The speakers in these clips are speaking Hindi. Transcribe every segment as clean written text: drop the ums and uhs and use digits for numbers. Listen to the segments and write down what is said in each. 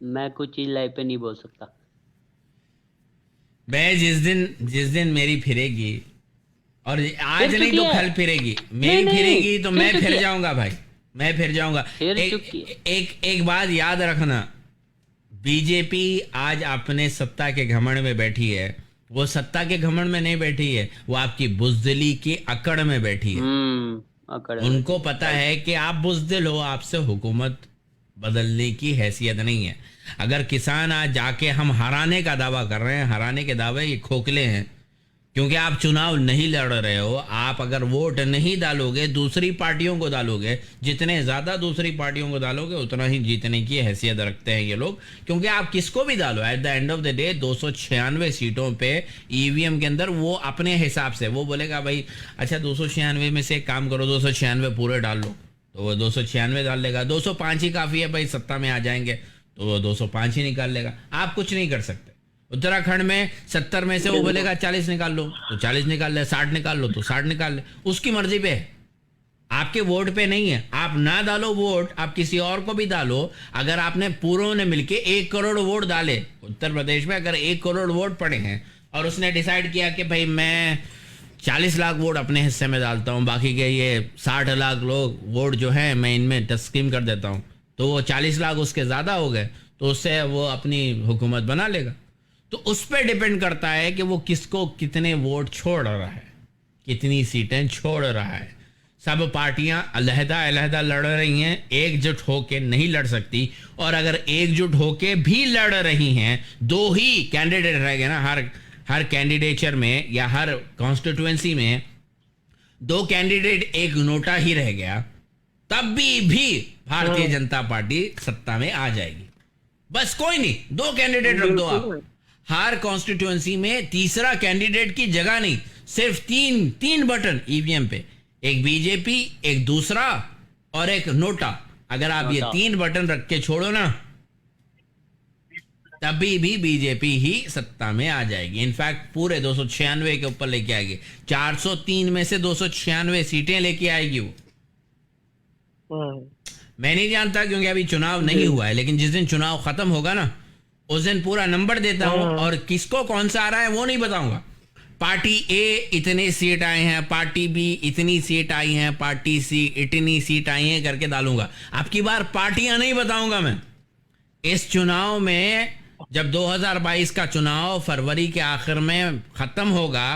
मैं कुछ चीज लाइव पे नहीं बोल सकता। मैं जिस दिन मेरी फिरेगी, और आज फिर नहीं चुकी तो है। कल फिरेगी, नहीं मेरी नहीं, फिरेगी तो फिर मैं चुकी फिर है। जाऊंगा भाई। मैं फिर जाऊंगा। फिर चुकी है। एक बात याद रखना, बीजेपी आज अपने सत्ता के घमंड में बैठी है। वो सत्ता के घमंड में नहीं बैठी है, वो आपकी बुजदिली की अकड़ में बैठी है। अकड़ में बैठी उनको है, पता राइट। है कि आप बुजदिल हो, आपसे हुकूमत बदलने की हैसियत नहीं है। अगर किसान आज जाके हम हराने का दावा कर रहे हैं, हराने के दावे ये खोखले हैं, क्योंकि आप चुनाव नहीं लड़ रहे हो। आप अगर वोट नहीं डालोगे, दूसरी पार्टियों को डालोगे, जितने ज़्यादा दूसरी पार्टियों को डालोगे उतना ही जीतने की हैसियत रखते हैं ये लोग। क्योंकि आप किसको भी डालो, at the end of the day 296 सीटों पे ईवीएम के अंदर वो अपने हिसाब से वो बोलेगा भाई अच्छा 296 में से एक काम करो, 296 पूरे डाल लो, तो वो 296 डाल लेगा। 205 ही काफ़ी है भाई, सत्ता में आ जाएंगे, तो वो 205 ही निकाल लेगा। आप कुछ नहीं कर सकते। उत्तराखंड में 70 में से वो बिल्कुल। बोलेगा 40 निकाल लो तो 40 निकाल ले, 60 निकाल लो तो 60 निकाल ले, उसकी मर्जी पे है, आपके वोट पे नहीं है। आप ना डालो वोट, आप किसी और को भी डालो। अगर आपने पूरों ने मिलके 1 करोड़ वोट डाले उत्तर प्रदेश में, अगर 1 करोड़ वोट पड़े हैं और उसने डिसाइड किया कि भाई मैं 40 लाख वोट अपने हिस्से में डालता हूँ, बाकी के ये 60 लाख लोग वोट जो है मैं इनमें तस्कीम कर देता हूँ, तो वो 40 लाख उसके ज़्यादा हो गए, तो उससे वो अपनी हुकूमत बना लेगा। तो उस पर डिपेंड करता है कि वो किसको कितने वोट छोड़ रहा है, कितनी सीटें छोड़ रहा है। सब पार्टियां अलहदा अलहदा लड़ रही हैं, एकजुट होके नहीं लड़ सकती। और अगर एकजुट होके भी लड़ रही हैं, दो ही कैंडिडेट रह गए ना, हर कैंडिडेचर में या हर कॉन्स्टिट्यूएंसी में दो कैंडिडेट, एक नोटा ही रह गया, तब भी भारतीय जनता पार्टी सत्ता में आ जाएगी। बस कोई नहीं, दो कैंडिडेट रख दो आप। बिल्कुल। हर कॉन्स्टिट्यूएंसी में तीसरा कैंडिडेट की जगह नहीं, सिर्फ तीन तीन बटन ईवीएम पे, एक बीजेपी, एक दूसरा और एक नोटा। अगर आप ये नोटा। 3 बटन रख के छोड़ो ना, तभी भी बीजेपी ही सत्ता में आ जाएगी। इनफैक्ट पूरे 296 के ऊपर लेके आएगी, 403 में से 296 सीटें लेके आएगी वो। मैं नहीं जानता क्योंकि अभी चुनाव नहीं हुआ है, लेकिन जिस दिन चुनाव खत्म होगा ना, उस दिन पूरा नंबर देता हूं, और किसको कौन सा आ रहा है वो नहीं बताऊंगा। पार्टी ए इतने सीट आए हैं, पार्टी बी इतनी सीट आई हैं, पार्टी सी इतनी सीट आई हैं करके डालूंगा। अब की बार पार्टियां नहीं बताऊंगा मैं। इस चुनाव में जब 2022 का चुनाव फरवरी के आखिर में खत्म होगा,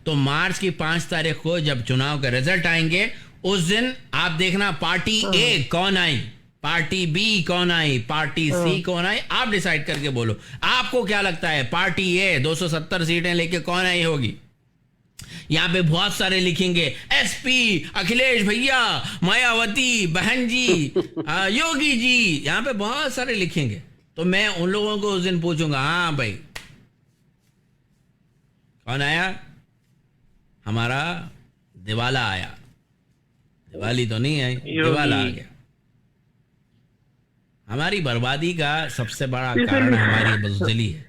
तो मार्च की 5 तारीख को जब चुनाव के रिजल्ट आएंगे, उस दिन आप देखना पार्टी ए कौन आई, पार्टी बी कौन आई, पार्टी सी कौन आई, आप डिसाइड करके बोलो। आपको क्या लगता है पार्टी ए 270 सीटें लेके कौन आई होगी? यहाँ पे बहुत सारे लिखेंगे एसपी, अखिलेश भैया, मायावती बहन जी, योगी जी, यहाँ पे बहुत सारे लिखेंगे। तो मैं उन लोगों को उस दिन पूछूंगा, हाँ भाई कौन आया? हमारा दिवाला आया। दिवाली तो नहीं आई, दिवाला आ गया। हमारी बर्बादी का सबसे बड़ा कारण हमारी बुज़दिली है।